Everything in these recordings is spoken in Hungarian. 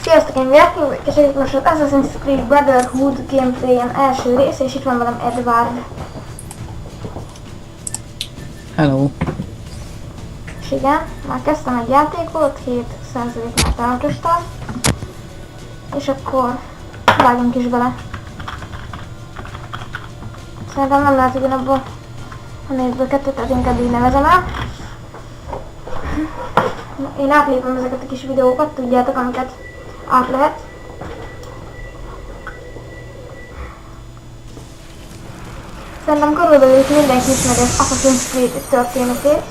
Sziasztok, én Vérking, és itt most az Assassin's Creed Brotherhood gameplay-en első rész, és itt van velem Edward. Hello. És igen, már kezdtem egy játékot, 7%-nál tartottam. És akkor vágjunk is bele. Szerintem nem lehet ugyanabból a nézből kettőt, tehát inkább így nevezem el. Én átlépem ezeket a kis videókat, tudjátok, amiket át lehet. Szerintem körülbelül mindenki ismeri az Assassin's Creed történetét.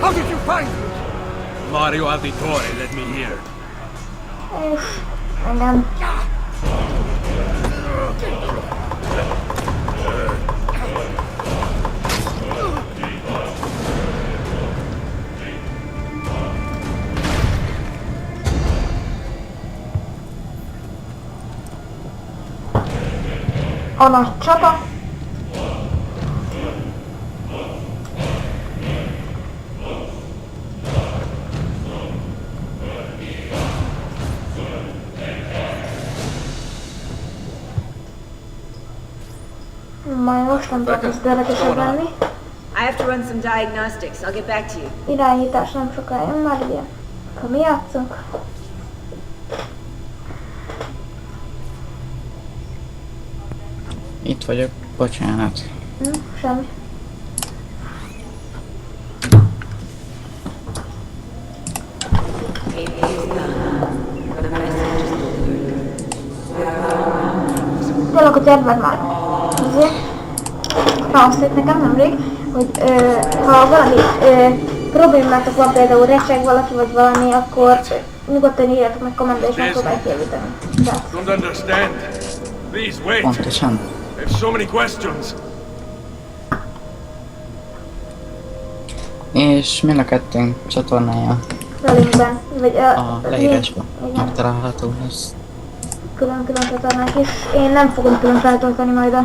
How did you find me? Mario Auditore led me here. És engem. A nagy csata. Majd most nem tudok ezt érdekesebb lenni. I have to run some diagnostics. I'll get back to you. Irányítás nem sokára jön már, ugye? Akkor mi játszunk? Itt vagyok, bocsánat. Semmi. Tényleg, hogy Edward már azért azt nekem nemrég, hogy ha valami problémátok van, például recseg valaki vagy valami, akkor nyugodtan írjátok meg kommentbe és megpróbáljuk javítani. Don't understand. Please wait. Pontosan. I have so many questions. És mind a kettőnk csatornája A linkben, vagy a leírásban igen, megtalálható lesz. külön csatornák is. Én nem fogom külön feltölteni majd a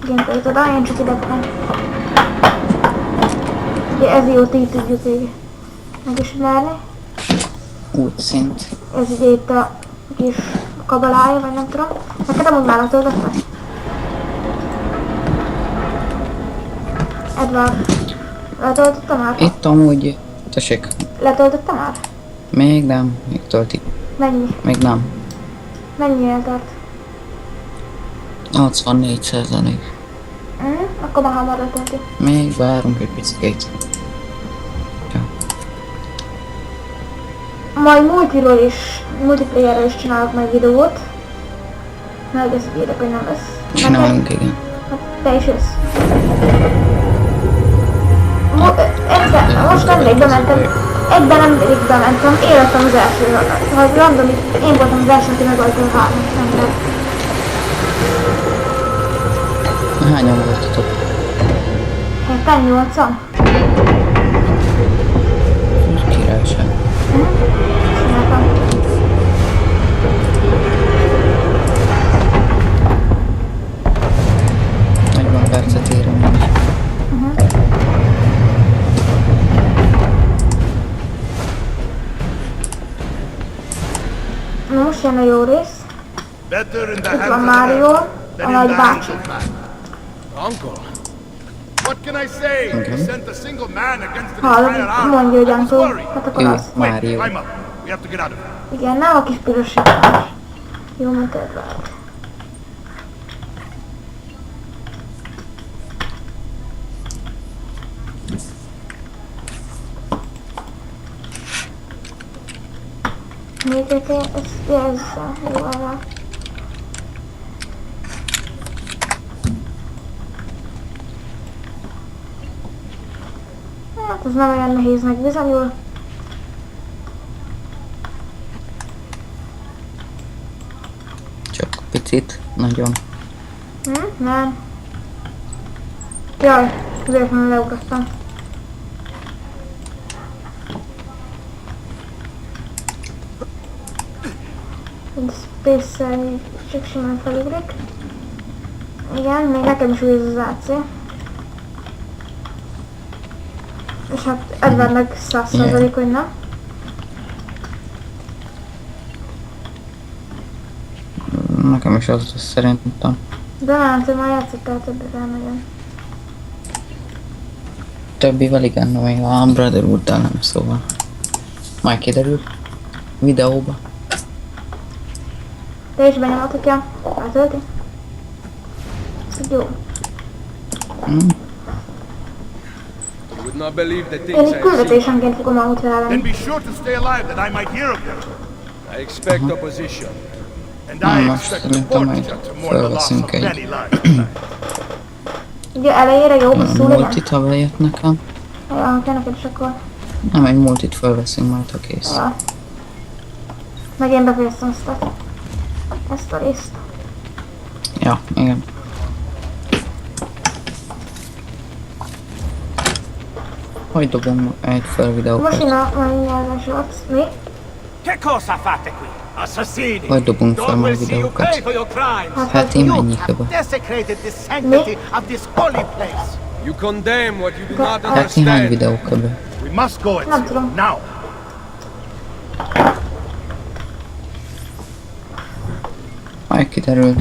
gameplayt oda, én csak ide fogom. Ugye ez jót így tudjuk így megismerni. Útszint. Ez ugye itt a kis kabalája, vagy nem tudom. Neked amúgy már letöltöttem? Edward, letöltöttem már? Itt amúgy, tessék, Letöltöttem már? még nem, még tölti. Mennyi? Még nem. Mennyi eltart? 84%. Akkor már hamar letölti. Még várunk egy picit. Ja. Majd multiplayerről is csinálok majd videót. Mert ezt írok, hogy nem lesz. Csináljunk, igen. Hát te is jössz. Most nemrég bementem, egyben nemrég bementem, életem az első, ha random, én voltam az első, aki megölte a hármat, nem lehet. Hányan voltatok? Héten 8-an? Királyság. Csináltam. Nagyban percet érem. Na most jön a jó rész. Better in the Itt hands van of Mario, man a than in nagy the hands bácsi. of man. Uncle, what can I say? You sent a single man against an Hallod, entire army. mondja, hogy I was Antó, worried. hát akkor Jó, az. Wait, Mario. climb up. We have to get out of here. Igen, nem a kis piros sikás. Jó, mint Edward. Még egy ezt jelzze, jó arra. Hát ez nem olyan nehéznek bizonyul. Csak picit, nagyon. Nem. Jaj, véletlenül leugrottam. Egy space-szel így csak simán felugrik. Igen, még nekem is új ez az AC. És hát Edwardnak 100% hogy nem. Nekem is az szerintem. De nem, te már játszottál többet elmegyem. Többivel igen, de még a Brotherhood-dal nem, szóval. Majd kiderül. Videóba. Te is benyomhatod, átölti? Ez jó. Mm. You would not believe the Én things így I have seen. küldetésenként fogom amúgy Then felvenni. be sure to stay alive that I might hear of them. I expect opposition. And Na, I most expect szerintem the majd fortune to mourn the loss of felveszünk egy many lives. Ugye elejére jó, hosszú legyen? multit, ha bejött nekem. Ja, kell neked is akkor. Nem, egy multit felveszünk majd, ha kész. Ja. Meg én befejeztem ezt a részt. Ja, igen. Hogy dobom egy fel videókat? Most jön a nyelves arc. Mi? Che cosa fate qui? Assassini! Hogy dobunk fel God majd will see you pay videókat? for your crimes! Hát én mennyi köbe? Desecrated the sanctity of this holy place! You condemn what you do not Hát én hány understand. videó köbe? We must go, Nem Ezio. tudom. Now. Majd kiderült.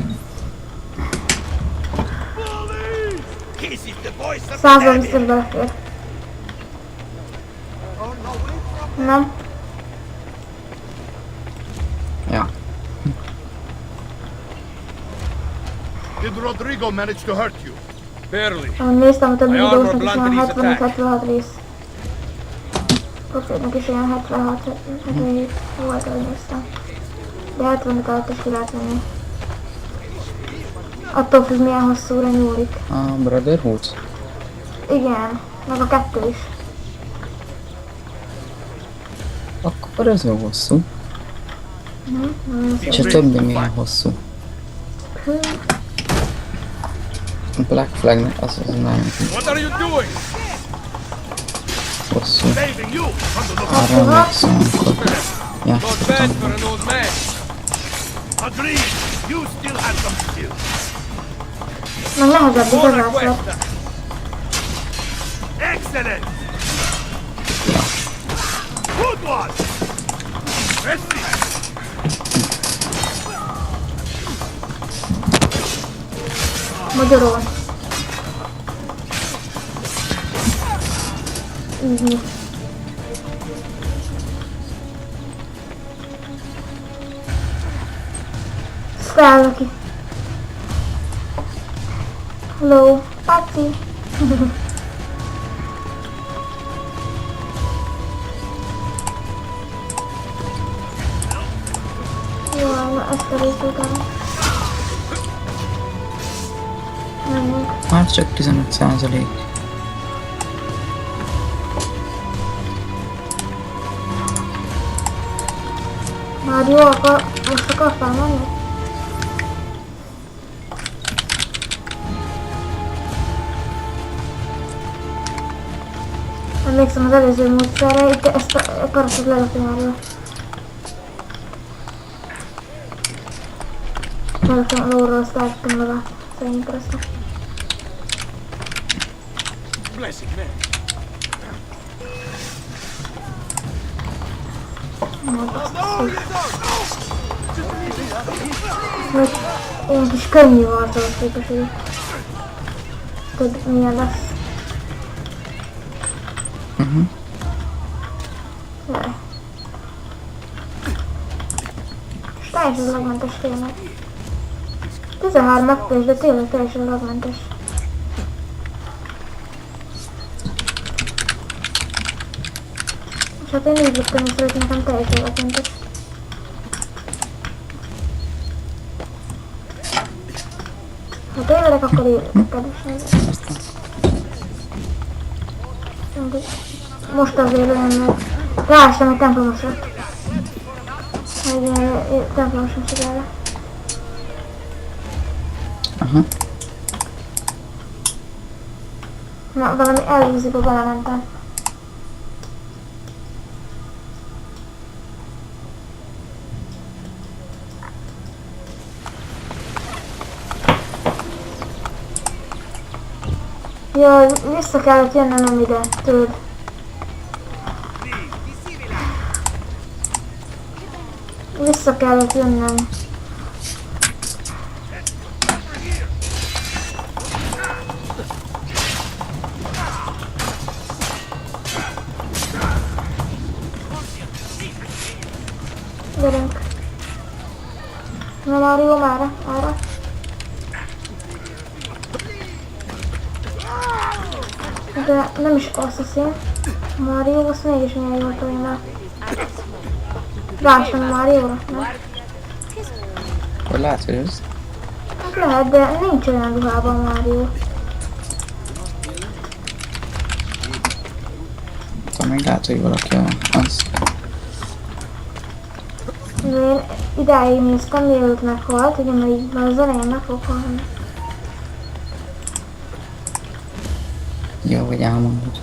This is the voice of the Százal devil! biztos belefér. Nem? Ja. Did Rodrigo manage to hurt you? Barely. Ahogy néztem a többi My armor videósnak is blunted olyan his 75-76 rész. Profétnek is olyan 76-77 volt, ahogy néztem. De 75 alatt is ki lehet menni. Attól függ milyen hosszúra nyúlik. A Brotherhood? Igen, meg a 2 is. Akkor ez jó hosszú. Nagyon szép. És a többi milyen hosszú? A Black Flagnek az nagyon What are you doing? hosszú. Saving you from the look. Arra emlékszem, amikor Not bad játszottam. for an old man. Agreed. You still have some skill. Meg nehezebb is More az request. átszor. Excellent. Good one. Messi. Magyarul. Így. Száll ki. Hello, Paci. Jó, na ezt a részt utána. Menjünk. Már csak 15%. Már jó, most akartál menni? Emlékszem az előző módszerre, itt ezt a karatot lelökni erről. Lelökni a lóról, azt eltettem vele. Szegény keresztül. Blessing, man. Hogy ilyen kis könnyű harcolós képességű. Tudod milyen lesz. Jaj. És teljesen lagmentes tényleg. 13 FPS, de tényleg teljesen lagmentes. És hát én így léptem észre, hogy nekem teljesen lagmentes. Ha tévedek, akkor írjatok, kedves. Most azért olyan, mert ráestem egy templomosra. Egy templomosra sikerre. Aha. Na, valami elvízikba belementem. Jaj, vissza kellett jönnöm ide, tudod. Vissza kellett jönnöm. Gyerünk. Na Mario, merre? Arra? De nem is Assassin. Mario, azt mégis milyen jó tolja. Rástam a Mario-ra, nem? Vagy lehet, hogy ez? Hát lehet, de nincs olyan ruhában Mario. Akkor még lehet, hogy valaki az. De én idáig néztem, mielőtt meghalt, ugye mert így már az elején meg fog halni. Jó, hogy elmondod.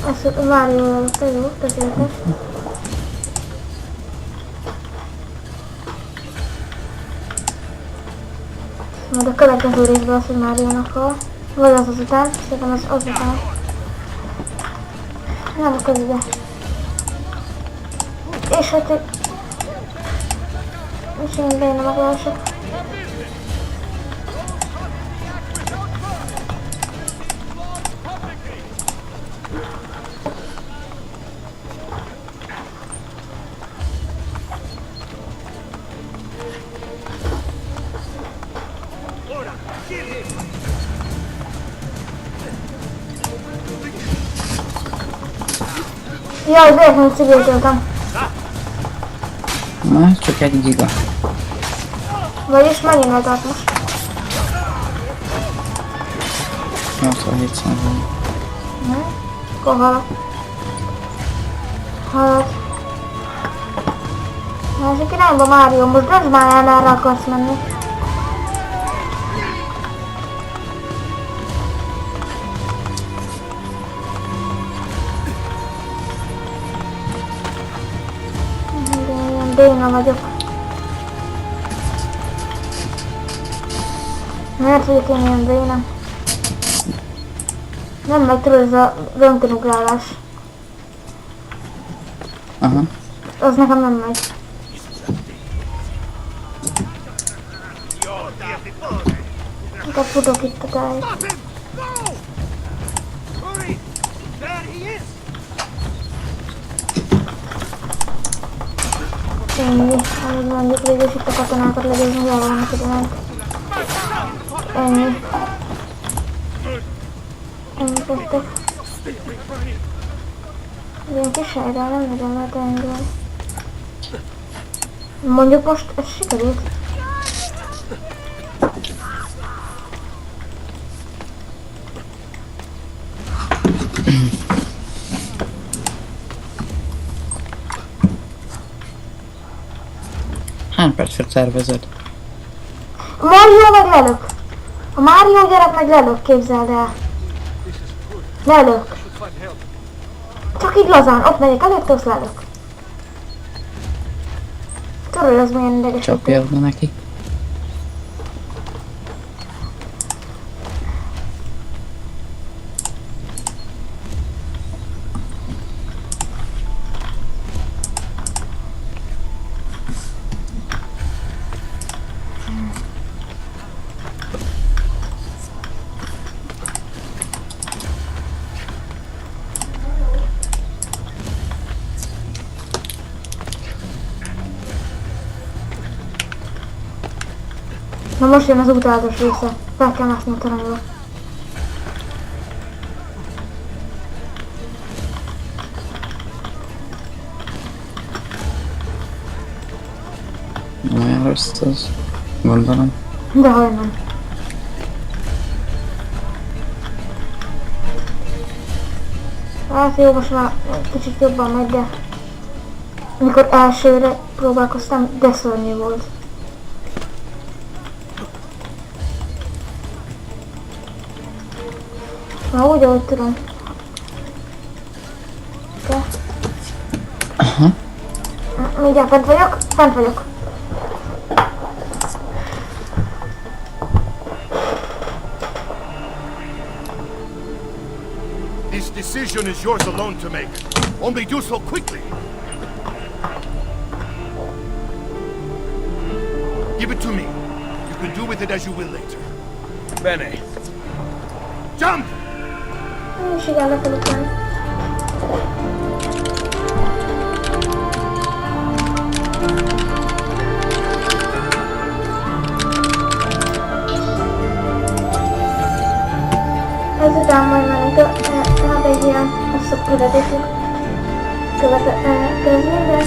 Ezt Mario előtte, jó, tökéletes. Majd a következő részben az, hogy Mario-nak hal. Vagy az után, szerintem az után. Nem a közben. És hát... És én bejönne meglások. Jaj, véletlenül cigéltöltem. Na, csak egy giga. Vagyis megint eltart most. 87 százalék. Akkor halad. Halad. Másik irányba Mario, most döntsd már el, merre akarsz menni. Ilyen béna vagyok. Miért vagyok én ilyen béna? Nem megy tudod ez a röntgenugrálás. Aha. Az nekem nem megy. Inkább futok itt a tájt. Stop him! Go! Hurry! There he is! Ennyi. Ahogy mondjuk végül is itt a katonákat legyőzni, jól vannak ide ment. Ennyi. Ennyi tettek. Ilyen kis helyre nem nagyon lehet elindulni. Mondjuk most ez sikerült. Hány percre tervezed? Mario meg lelök! A Mario gyerek meg lelök, képzeld el. Lelök. Csak így lazán, ott megyek előtte, azt lelök. Tudod, ez milyen idegesítő. Csapja oda neki. Na most jön az utolsó része. Fel kell mászni a toronyba. Nem olyan rossz az. Gondolom. Dehogy nem. Hát jó, most már kicsit jobban megy, de... Amikor elsőre próbálkoztam, de szörnyű volt. Na úgy, ahogy tudom. Aha. Mindjárt fent vagyok. Fent vagyok. This decision is yours alone to make. Only do so quickly. Give it to me. You can do with it as you will later. Bene. Jump! Én is igen lefelé menni. Ezután majd menünk hát egy ilyen összeküldetésük következni, de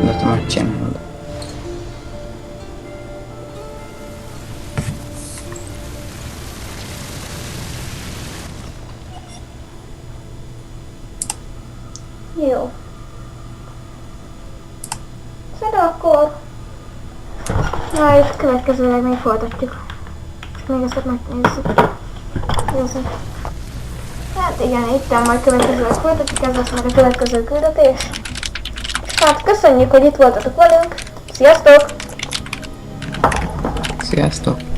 De te megcsinálod. jó. Szerintem akkor... Na és következőleg még folytatjuk. Még ezt megnézzük. Nézzük. Hát igen, itten majd következőleg folytatjuk, ez lesz meg a következő küldetés. Hát köszönjük, hogy itt voltatok velünk. Sziasztok! Sziasztok!